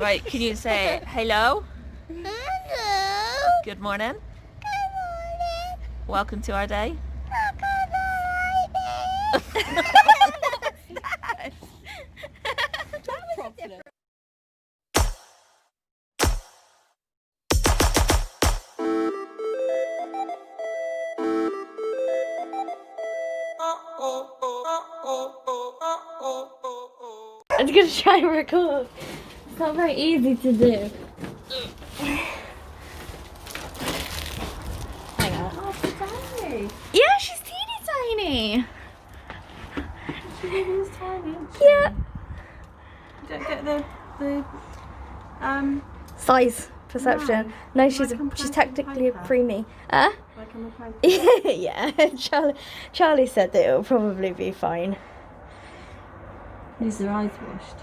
Right, can you say hello? Hello. Good morning. Good morning. Welcome to our day. I'm just gonna try and record. It's not very easy to do. Hang on. Oh, she's tiny. Yeah, she's teeny tiny. She really is tiny, isn't she? Yeah. You don't get the Size perception. No, she's Like on she's plastic technically a paper. preemie. Huh? like on the paper. Yeah. Charlie said that it'll probably be fine. Is their eyes washed?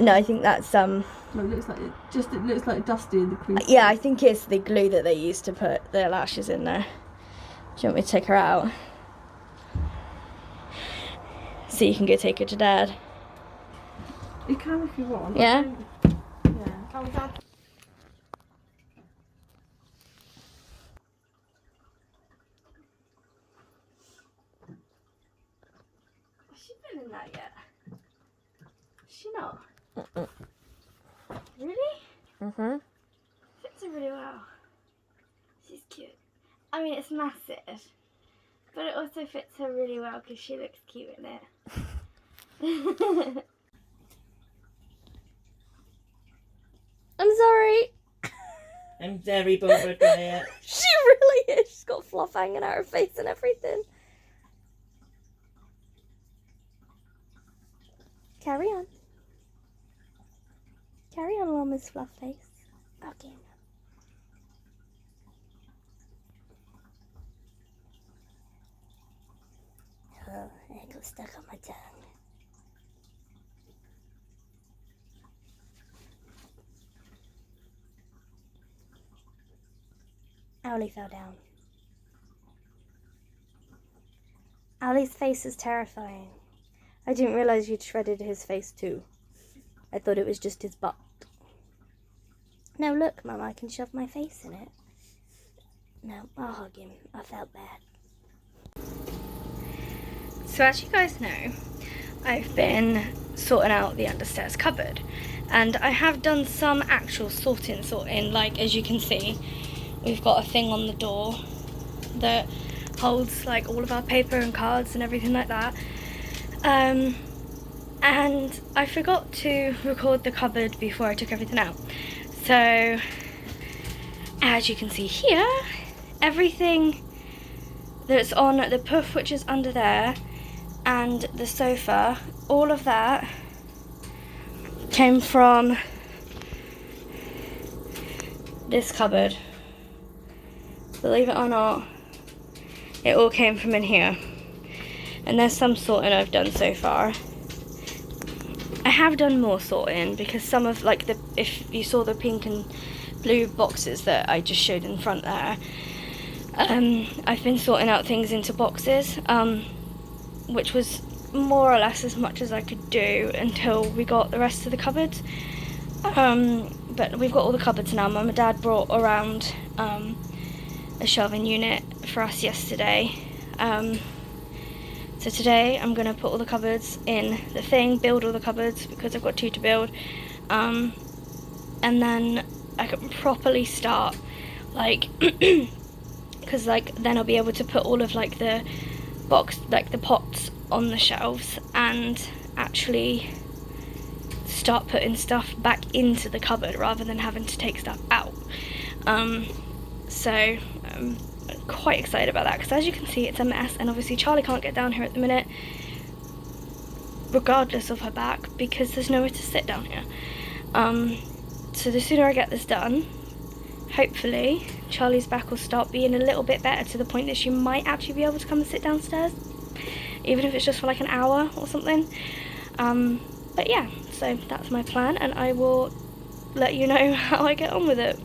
No, I think that's Well, it looks like dusty in the crease. yeah, I think it's the glue that they used to put their lashes in there. Do you want me to take her out? So you can go take her to Dad. You can if you want. Yeah? Yeah. Oh, Dad. Has she been in that yet? Has she not? Really? Mm-hmm. Fits her really well. She's cute. I mean, it's massive, but it also fits her really well because she looks cute in it. I'm sorry. I'm very bothered by it. She really is. She's got fluff hanging out her face and everything. Carry on. Carry on, little Miss Fluff Face. Okay. Oh, it got stuck on my tongue. Owlie fell down. Owlie's face is terrifying. I didn't realise you'd shredded his face too. I thought it was just his butt. No, look, Mum, I can shove my face in it. No, I'll hug him. I felt bad. So as you guys know, I've been sorting out the understairs cupboard. And I have done some actual sorting, like as you can see. We've got a thing on the door that holds like all of our paper and cards and everything like that. And I forgot to record the cupboard before I took everything out. So, as you can see here, everything that's on the puff, which is under there, and the sofa, all of that came from this cupboard. Believe it or not, it all came from in here. And there's some sorting I've done so far. I have done more sorting because some of if you saw the pink and blue boxes that I just showed in front there, I've been sorting out things into boxes, which was more or less as much as I could do until we got the rest of the cupboards. But we've got all the cupboards now. Mum and Dad brought around a shelving unit for us yesterday. So today I'm going to put all the cupboards in the thing, build all the cupboards because I've got 2 to build, and then I can properly start, because then I'll be able to put all of the pots on the shelves and actually start putting stuff back into the cupboard rather than having to take stuff out. So I'm quite excited about that because as you can see it's a mess, and obviously Charlie can't get down here at the minute regardless of her back because there's nowhere to sit down here. So the sooner I get this done, hopefully Charlie's back will start being a little bit better to the point that she might actually be able to come and sit downstairs, even if it's just for like an hour or something. But yeah, so that's my plan, and I will let you know how I get on with it.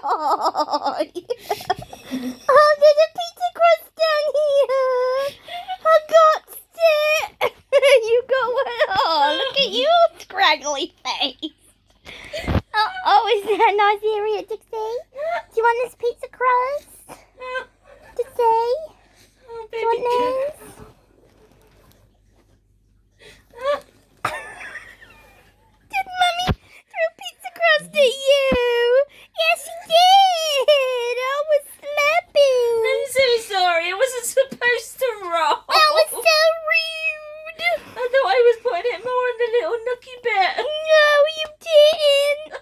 Oh, there's a pizza crust down here. I got it. You got one. Oh, look at you, scraggly face. Oh, is that a nice area, Dixie? Do you want this pizza crust? Dixie? Oh, Do you want this? Did Mummy throw pizza crust at you? Yes, she did. I was slapping. I'm so sorry. I wasn't supposed to roll. That was so rude. I thought I was putting it more in the little nookie bit. No, you didn't.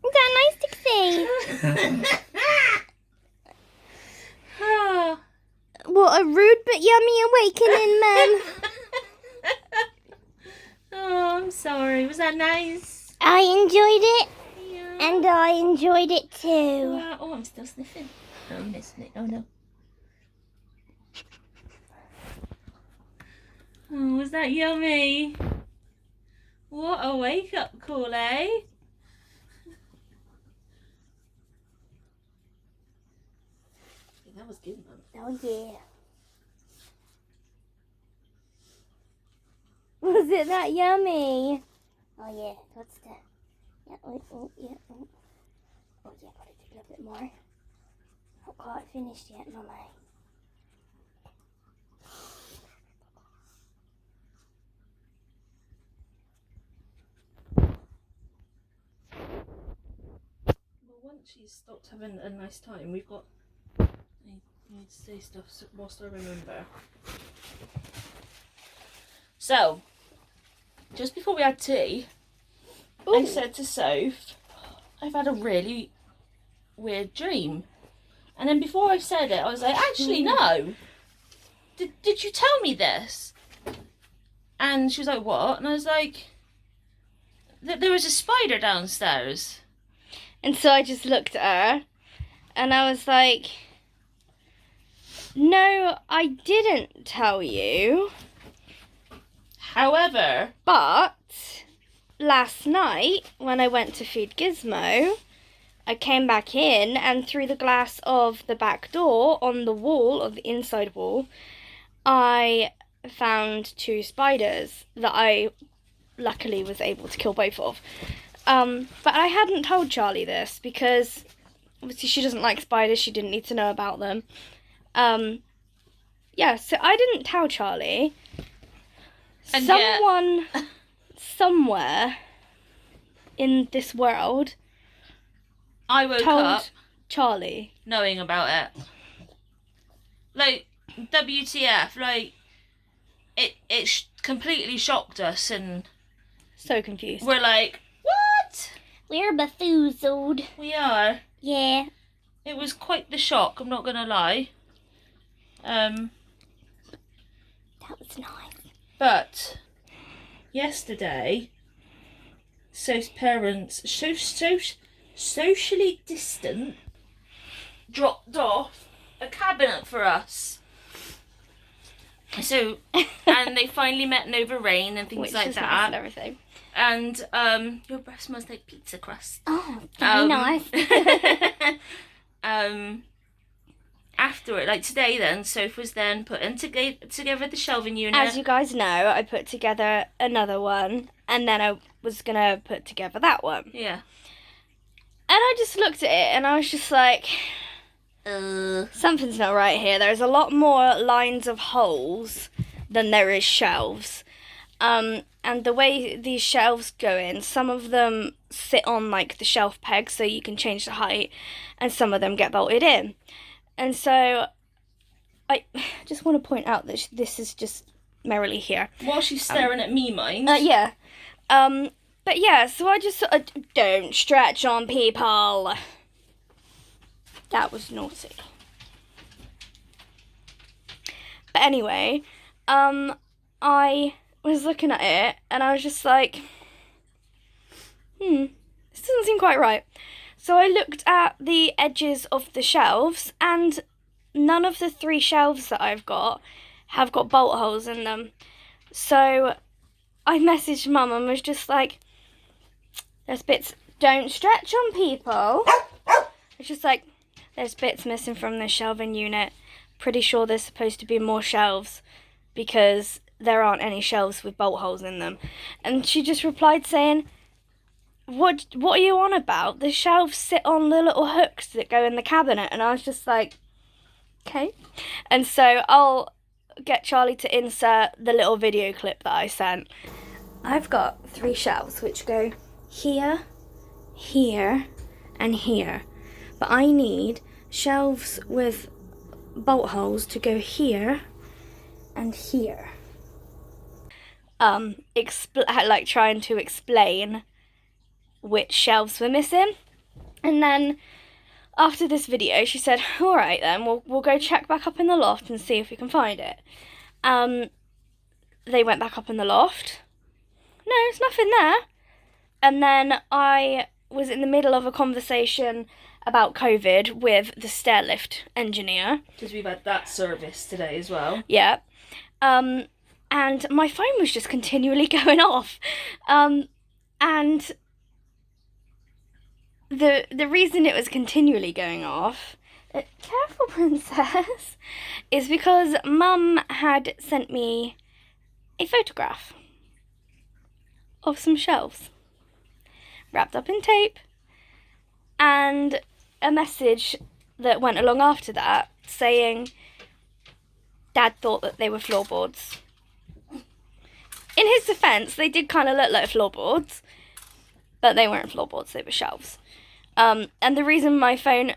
Is that nice, Dixie? Oh. What a rude but yummy awakening, Mum. Oh, I'm sorry. Was that nice? I enjoyed it, Yeah. and I enjoyed it too. Oh, I'm still sniffing. Oh, I'm missing it. Oh, no. Oh, was that yummy? What a wake-up call, eh? That was good, Mum. Oh yeah. Was it that yummy? Oh yeah, what's the... Yeah, oh yeah. Oh yeah, gotta do a little bit more. Not quite finished yet, Mummy. Well, once she's stopped having a nice time, we've got... I need to say stuff whilst I remember. So, just before we had tea, I said to Soph, I've had a really weird dream. And then before I said it, I was like, actually, no. Did you tell me this? And she was like, what? And I was like, that there was a spider downstairs. And so I just looked at her, and I was like, no, I didn't tell you. However, But last night, when I went to feed Gizmo, I came back in, and through the glass of the back door on the wall, of the inside wall, I found 2 spiders that I luckily was able to kill both of. But I hadn't told Charlie this because obviously she doesn't like spiders. She didn't need to know about them. Yeah, so I didn't tell Charlie. And Someone somewhere in this world I woke told up Charlie. knowing about it. Like, WTF, like, it completely shocked us, and So confused. we're like, what? We're befoozled. We are. Yeah. It was quite the shock, I'm not gonna lie. That was nice. But yesterday, Soph's parents, socially distant, dropped off a cabinet for us. So, and they finally met over rain and things Which like is nice that. and everything. And your breath smells like pizza crust. Oh, very nice. After it, like today then, Soph was then putting together the shelving unit. As you guys know, I put together another one, and then I was going to put together that one. Yeah. And I just looked at it, and I was just like, something's not right here. There's a lot more lines of holes than there is shelves. And the way these shelves go in, some of them sit on like the shelf pegs so you can change the height, and some of them get bolted in. And so I just want to point out that this is just merrily here. While she's staring at me, mind. Yeah. But yeah, so I just don't stretch on people. That was naughty. But anyway, I was looking at it and I was just like, this doesn't seem quite right. So I looked at the edges of the shelves, and none of the 3 shelves that I've got have got bolt holes in them. So I messaged Mum and was just like, there's bits, don't stretch on people. It's just like, there's bits missing from the shelving unit. Pretty sure there's supposed to be more shelves because there aren't any shelves with bolt holes in them. And she just replied saying, what are you on about? The shelves sit on the little hooks that go in the cabinet. And I was just like, okay. And so I'll get Charlie to insert the little video clip that I sent. I've got 3 shelves which go here, here, and here. But I need shelves with bolt holes to go here and here. Like trying to explain which shelves were missing. And then after this video, she said, all right then, we'll go check back up in the loft and see if we can find it. They went back up in the loft. No, there's nothing there. And then I was in the middle of a conversation about COVID with the stair lift engineer. Because we've had that service today as well. Yeah. And my phone was just continually going off. And the reason it was continually going off, careful princess, is because Mum had sent me a photograph of some shelves wrapped up in tape and a message that went along after that saying Dad thought that they were floorboards. In his defence, they did kind of look like floorboards, but they weren't floorboards, they were shelves. And the reason my phone...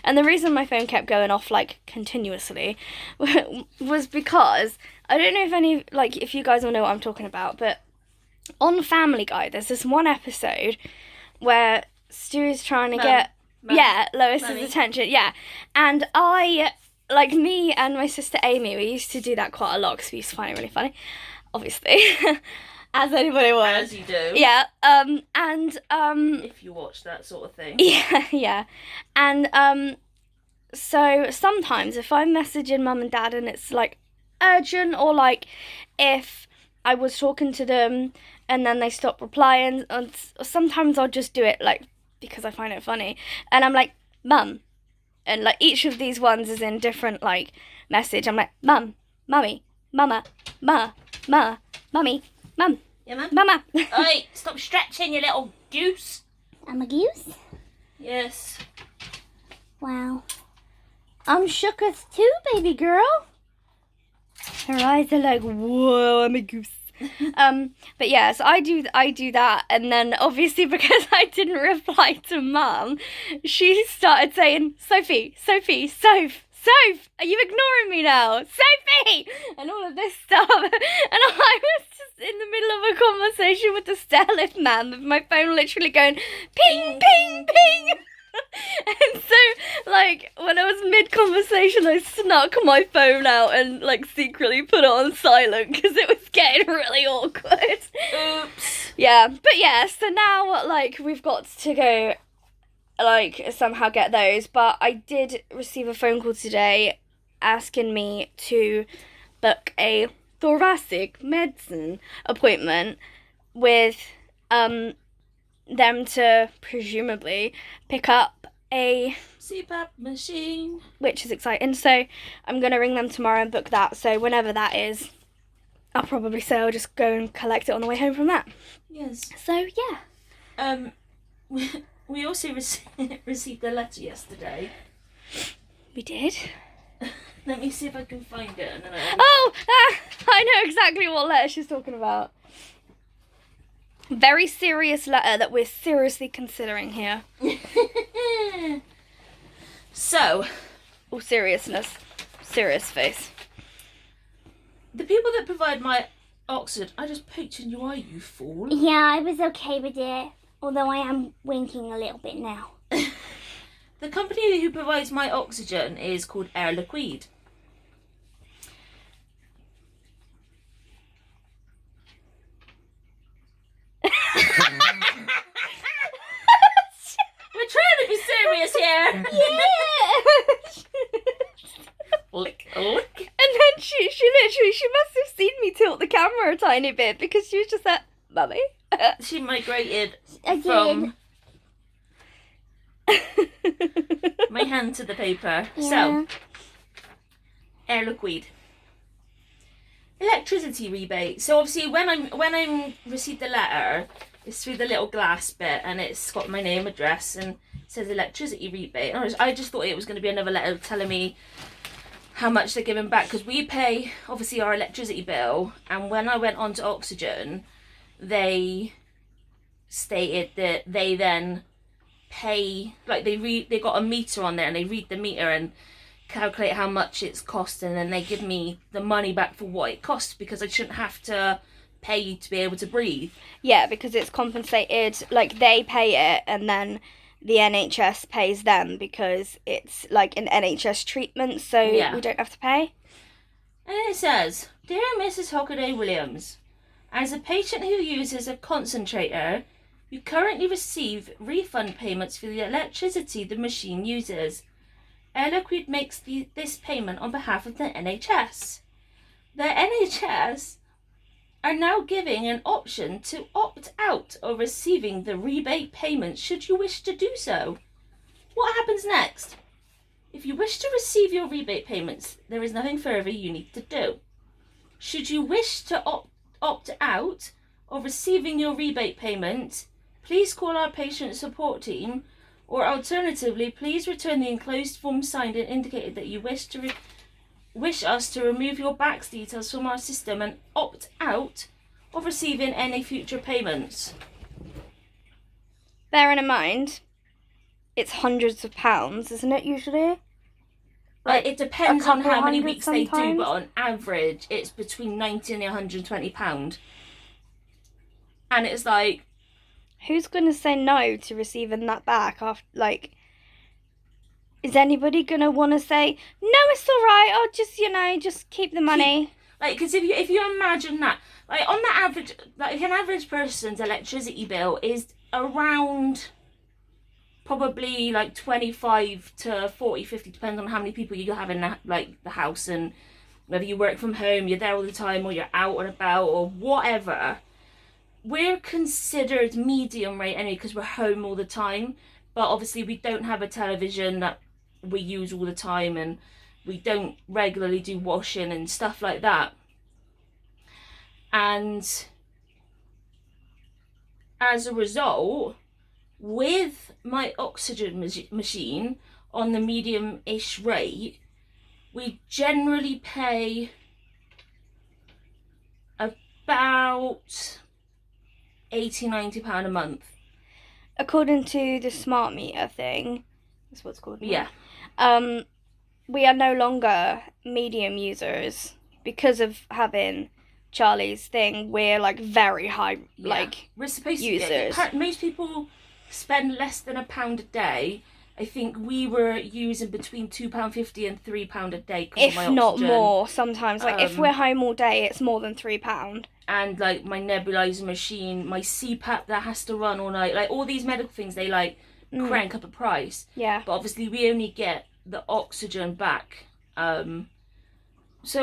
And the reason my phone kept going off, like, continuously was because, I don't know if you guys all know what I'm talking about, but on Family Guy, there's this one episode where Stu is trying to get Lois's attention. Yeah. And me and my sister Amy, we used to do that quite a lot because we used to find it really funny, obviously. As anybody would. As you do. Yeah. If you watch that sort of thing. Yeah. And so sometimes if I'm messaging Mum and Dad and it's like urgent, or like if I was talking to them and then they stop replying, or sometimes I'll just do it like because I find it funny. And I'm like, Mum. And like each of these ones is in different like message. I'm like, Mum, Mummy, Mama, Ma, Mummy, Mum. Yeah, Mum? Mama. Oi, stop stretching, you little goose. I'm a goose? Yes. Wow. I'm shook as too, baby girl. Her eyes are like, whoa, I'm a goose. But yeah, so I do that, and then obviously because I didn't reply to Mum, she started saying, Sophie, Soph, are you ignoring me now? Sophie! And all of this stuff. And I was just in the middle of a conversation with the stair lift man with my phone literally going ping, ping, ping. And so, like, when I was mid-conversation, I snuck my phone out and, like, secretly put it on silent because it was getting really awkward. Oops. Yeah, but yeah, so now, like, we've got to go, like, somehow get those. But I did receive a phone call today asking me to book a thoracic medicine appointment with, them to presumably pick up a CPAP machine, which is exciting. So I'm gonna ring them tomorrow and book that. So whenever that is, I'll probably say I'll just go and collect it on the way home from that. yes. So yeah. We also received a letter yesterday. We did. Let me see if I can find it. And then I know exactly what letter she's talking about. Very serious letter that we're seriously considering here. So, All seriousness. Serious face. the people that provide my oxygen, I just poked in your eye, you fool. Yeah, I was okay with it. Although I am winking a little bit now. The company who provides my oxygen is called Air Liquide. We're trying to be serious here. Yeah. Lick, lick. And then she must have seen me tilt the camera camera a tiny bit because you just said, Mummy. She migrated Again. from my hand to the paper. Yeah. So, air liquid. Electricity rebate. So obviously when I'm received the letter, it's through the little glass bit and it's got my name, address, and it says electricity rebate. And I just thought it was going to be another letter telling me how much they're giving back, because we pay obviously our electricity bill, and when I went on to Oxygen, they stated that they then pay, like they got a meter on there and they read the meter and calculate how much it's cost, and then they give me the money back for what it costs, because I shouldn't have to pay to be able to breathe. Yeah, because it's compensated, like they pay it and then the NHS pays them because it's like an NHS treatment, so Yeah. we don't have to pay. And it says, Dear Mrs. Hockaday Williams, as a patient who uses a concentrator, you currently receive refund payments for the electricity the machine uses. Air Liquide makes this payment on behalf of the NHS. The NHS are now giving an option to opt out of receiving the rebate payment should you wish to do so. What happens next? If you wish to receive your rebate payments, there is nothing further you need to do. Should you wish to opt out of receiving your rebate payment, please call our patient support team, or alternatively, please return the enclosed form signed and indicated that you wish us to remove your bank's details from our system and opt out of receiving any future payments. Bearing in mind, it's hundreds of pounds, isn't it, usually? Like, it depends a on how couple many hundred weeks they do, sometimes? but on average, it's between £90 and £120. And it's like, Who's going to say no to receiving that back after, like, is anybody going to want to say, no, it's all right, I'll just, just keep the money? like, because if you imagine that, like, on the average, like, an average person's electricity bill is around probably like 25 to 40, 50, depends on how many people you have in the house, and whether you work from home, you're there all the time, or you're out and about, or whatever. We're considered medium rate anyway because we're home all the time, but obviously we don't have a television that we use all the time, and we don't regularly do washing and stuff like that. And as a result, with my Oxygen machine on the medium-ish rate, we generally pay about £80-90 a month. According to the smart meter thing, that's what it's called. Yeah. We are no longer medium users because of having Charlie's thing. We're like very high, like we're supposed users. to. Most people spend less than £1 a day. I think we were using between £2.50 and £3 a day. If of my not Oxygen. more, sometimes. Like if we're home all day, it's more than £3. And like my nebulizer machine, my CPAP that has to run all night, like all these medical things, they like crank up a price. Yeah. But obviously we only get the Oxygen back. So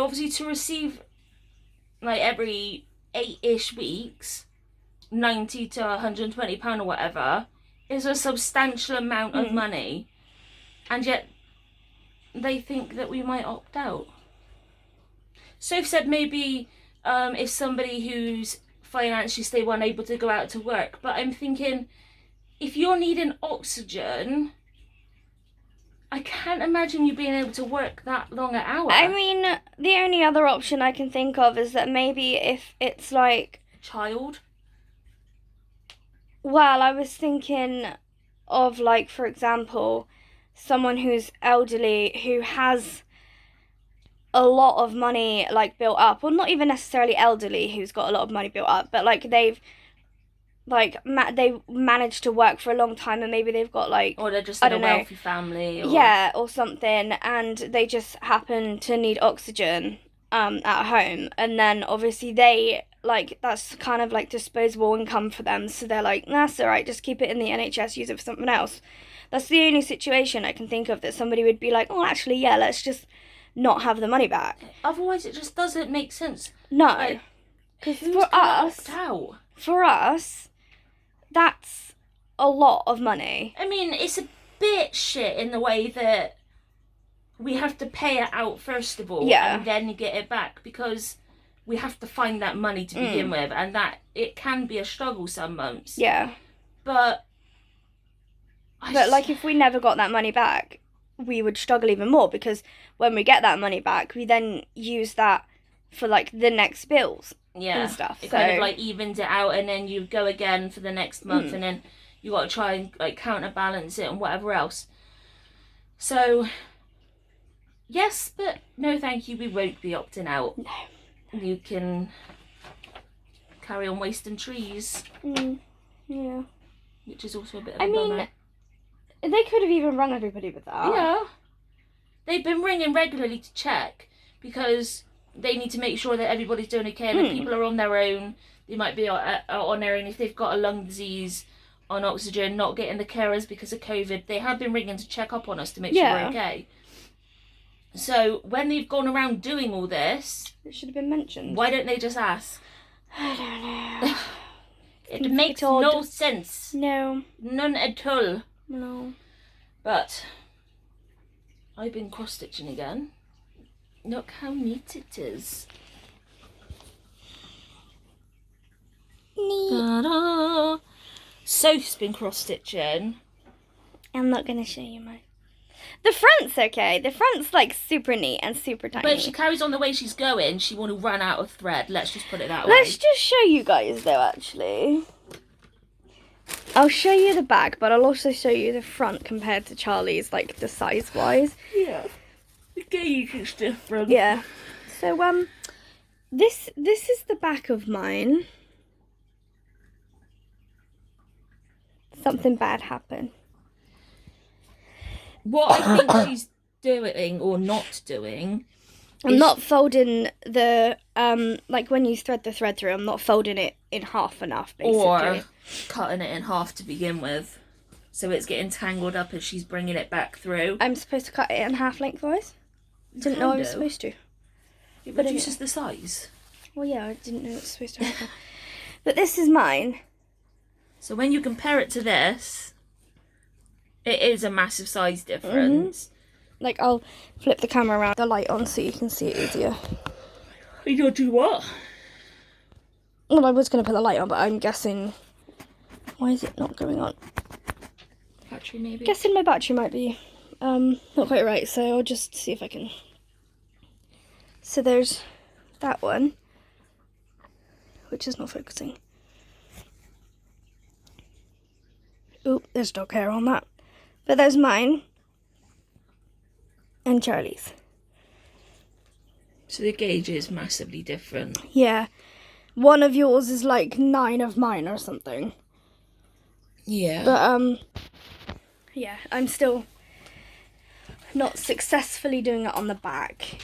obviously to receive like every 8-ish weeks, £90 to £120 or whatever, is a substantial amount of money. And yet they think that we might opt out. Soph said maybe if somebody who's financially stable and able to go out to work, but I'm thinking if you're needing oxygen, I can't imagine you being able to work that long an hour. I mean, the only other option I can think of is that maybe if it's like... Child? Well, I was thinking of, like, for example, someone who's elderly, who has a lot of money, like, built up. Well, not even necessarily elderly who's got a lot of money built up, but, like, they've managed to work for a long time, and maybe they've got, like... Or they're just in a wealthy family. Or... Yeah, or something, and they just happen to need oxygen at home. And then, obviously, they... like, that's kind of like disposable income for them, so they're like, that's alright, just keep it in the NHS, use it for something else. That's the only situation I can think of that somebody would be like, oh, actually, yeah, let's just not have the money back. Otherwise it just doesn't make sense. No. Like, Because Who's for gonna us, opt out? that's a lot of money. I mean, it's a bit shit in the way that we have to pay it out first of all, Yeah. and then get it back, because we have to find that money to begin with, and that it can be a struggle some months. Yeah. But But if we never got that money back, we would struggle even more, because when we get that money back, we then use that for the next bills yeah, and stuff. it So kind of evens it out, and then you go again for the next month, and then you got to try and counterbalance it and whatever else. So yes, but no thank you, we won't be opting out. No. You can carry on wasting trees, yeah. which is also a bit of a I mean, bummer. they could have even rung everybody with that. Yeah. They've been ringing regularly to check, because they need to make sure that everybody's doing okay, and if people are on their own, they might be on their own. If they've got a lung disease, on oxygen, not getting the carers because of COVID, they have been ringing to check up on us to make sure we're okay. So when they've gone around doing all this, It should have been mentioned. why don't they just ask? I don't know. It makes no sense. No. None at all. No. But I've been cross-stitching again. Look how neat it is. Neat. Ta-da! Soph's been cross-stitching. I'm not going to show you mine. The front's okay. The front's super neat and super tiny. But if she carries on the way she's going, she won't run out of thread. Let's just put it that way. Let's just show you guys though, actually. I'll show you the back, but I'll also show you the front compared to Charlie's, the size-wise. Yeah. The gauge is different. Yeah. So, this is the back of mine. Something bad happened. What I think she's doing or not doing, I'm not folding the, when you thread the thread through, I'm not folding it in half enough, basically. or cutting it in half to begin with, so it's getting tangled up as she's bringing it back through. I'm supposed to cut it in half lengthwise? Didn't know I was supposed to. It reduces the size. Well, yeah, I didn't know it was supposed to happen. But this is mine. So when you compare it to this, it is a massive size difference. I'll flip the camera around, the light on, so you can see it easier. You gonna do what? Well, I was going to put the light on, but I'm guessing... Why is it not going on? Battery maybe? Guessing my battery might be not quite right, so I'll just see if I can... So there's that one, which is not focusing. Oop, there's dog hair on that. But there's mine and Charlie's. So the gauge is massively different. Yeah. One of yours is 9 of mine or something. Yeah. But, yeah, I'm still not successfully doing it on the back.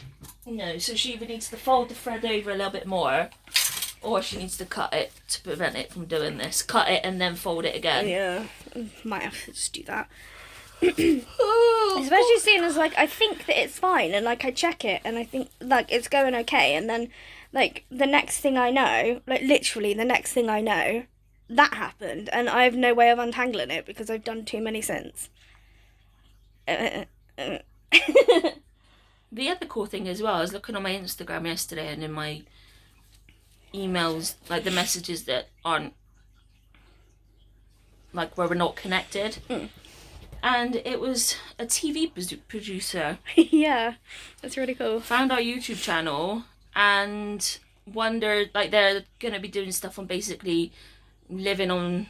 No, so she either needs to fold the thread over a little bit more, or she needs to cut it to prevent it from doing this. Cut it and then fold it again. Yeah, might have to just do that. Especially seeing as I think that it's fine, and I check it and I think it's going okay, and then the next thing I know, literally the next thing I know, that happened, and I have no way of untangling it because I've done too many since. The other cool thing as well, I was looking on my Instagram yesterday and in my emails, the messages that aren't where we're not connected. And it was a TV producer. Yeah, that's really cool. Found our YouTube channel and wondered, they're going to be doing stuff on basically living on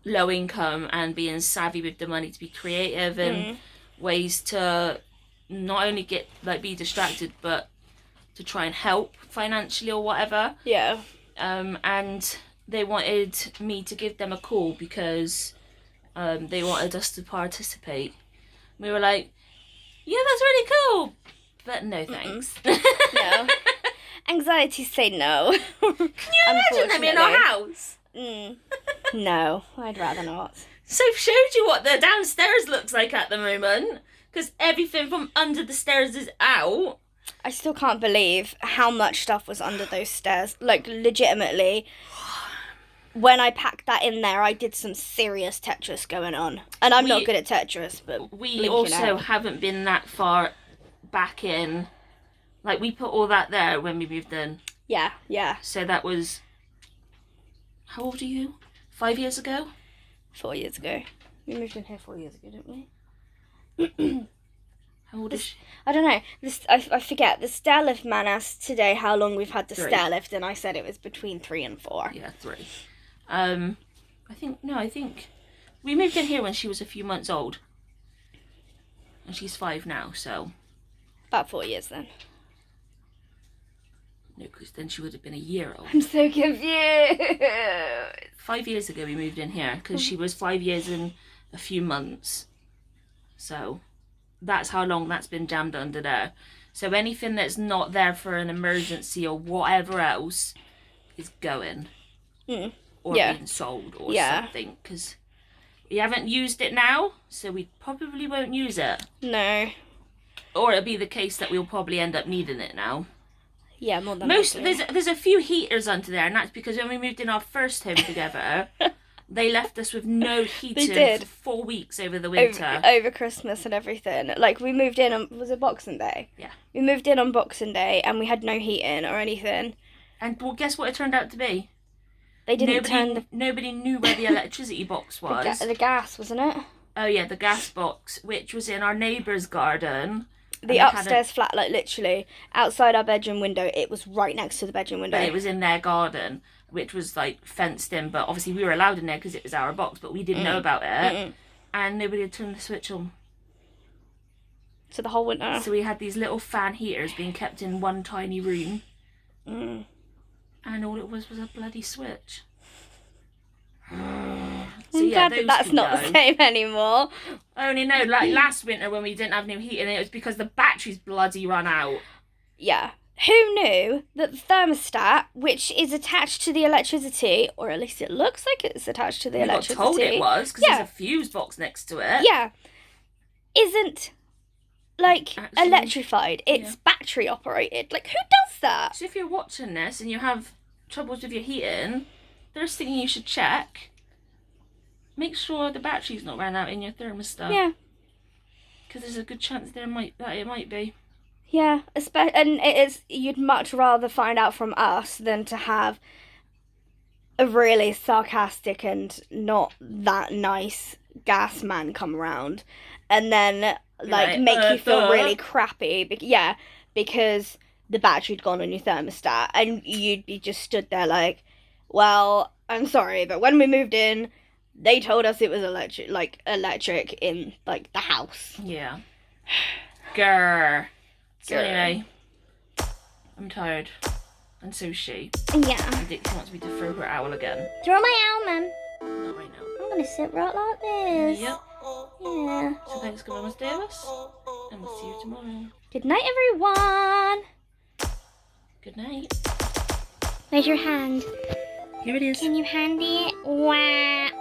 low income and being savvy with the money to be creative and ways to not only get be distracted but to try and help financially or whatever. Yeah. And they wanted me to give them a call because they wanted us to participate. We were like, yeah, that's really cool, but no thanks. No. Anxiety say no. Can you imagine them in our house? No, I'd rather not. So I've showed you what the downstairs looks like at the moment, because everything from under the stairs is out. I still can't believe how much stuff was under those stairs. Like, legitimately, when I packed that in there, I did some serious Tetris going on. And I'm not good at Tetris, but We blinking also out. haven't been that far back in. Like, we put all that there when we moved in. Yeah, yeah. So that was... How old are you? 5 years ago? 4 years ago. We moved in here 4 years ago, didn't we? How old is she? I don't know. I forget. The stair lift man asked today how long we've had the 3. stair lift, and I said it was between 3 and 4. Yeah, 3. I think we moved in here when she was a few months old. And she's 5 now, so... About 4 years then. No, because then she would have been a year old. I'm so confused. 5 years ago we moved in here, because she was 5 years and a few months. So, that's how long that's been jammed under there. So anything that's not there for an emergency or whatever else is going. Mm. Or Yeah. being sold or Yeah. something, because we haven't used it now, so we probably won't use it. No. Or it'll be the case that we'll probably end up needing it now. Yeah, more than Most likely. there's a few heaters under there, and that's because when we moved in our first home together, they left us with no heating did. for 4 weeks over the winter. over Christmas and everything. Like, we moved in on, was it Boxing Day? Yeah. We moved in on Boxing Day and we had no heating or anything. And well, guess what it turned out to be? They didn't turn Nobody knew where the electricity box was. the gas, wasn't it? Oh yeah, the gas box, which was in our neighbour's garden. The upstairs flat, like literally outside our bedroom window, it was right next to the bedroom window. But it was in their garden, which was like fenced in. But obviously we were allowed in there because it was our box, but we didn't know about it. And nobody had turned the switch on. So the whole winter. So we had these little fan heaters being kept in one tiny room. And all it was a bloody switch. So I'm yeah, glad that those that's can not go. the same anymore. I only know, like last winter when we didn't have no heating, it was because the batteries bloody run out. Yeah. Who knew that the thermostat, which is attached to the electricity, or at least it looks like it's attached to the We got electricity. told it was because Yeah. there's a fuse box next to it. Yeah. Isn't, like, Actually, electrified. It's battery operated. Like, who does that? So if you're watching this and you have troubles with your heating, first thing you should check, make sure the battery's not ran out in your thermostat. Yeah. Because there's a good chance that it might be. Yeah. And it is, you'd much rather find out from us than to have a really sarcastic and not that nice gas man come around and then like make you feel really crappy. Because the battery'd gone on your thermostat and you'd be just stood there like, well, I'm sorry, but when we moved in, they told us it was electric in like the house. Yeah. Grr. So Grr. anyway, I'm tired. And so is she. Yeah. And Dixie wants me to throw her owl again. Throw my owl, man. Not right now. I'm gonna sit right like this. Yep. Yeah. So thanks for coming, stay with us. And we'll see you tomorrow. Good night, everyone. Good night. Where's your hand? Here it is. Can you hand it? Wow.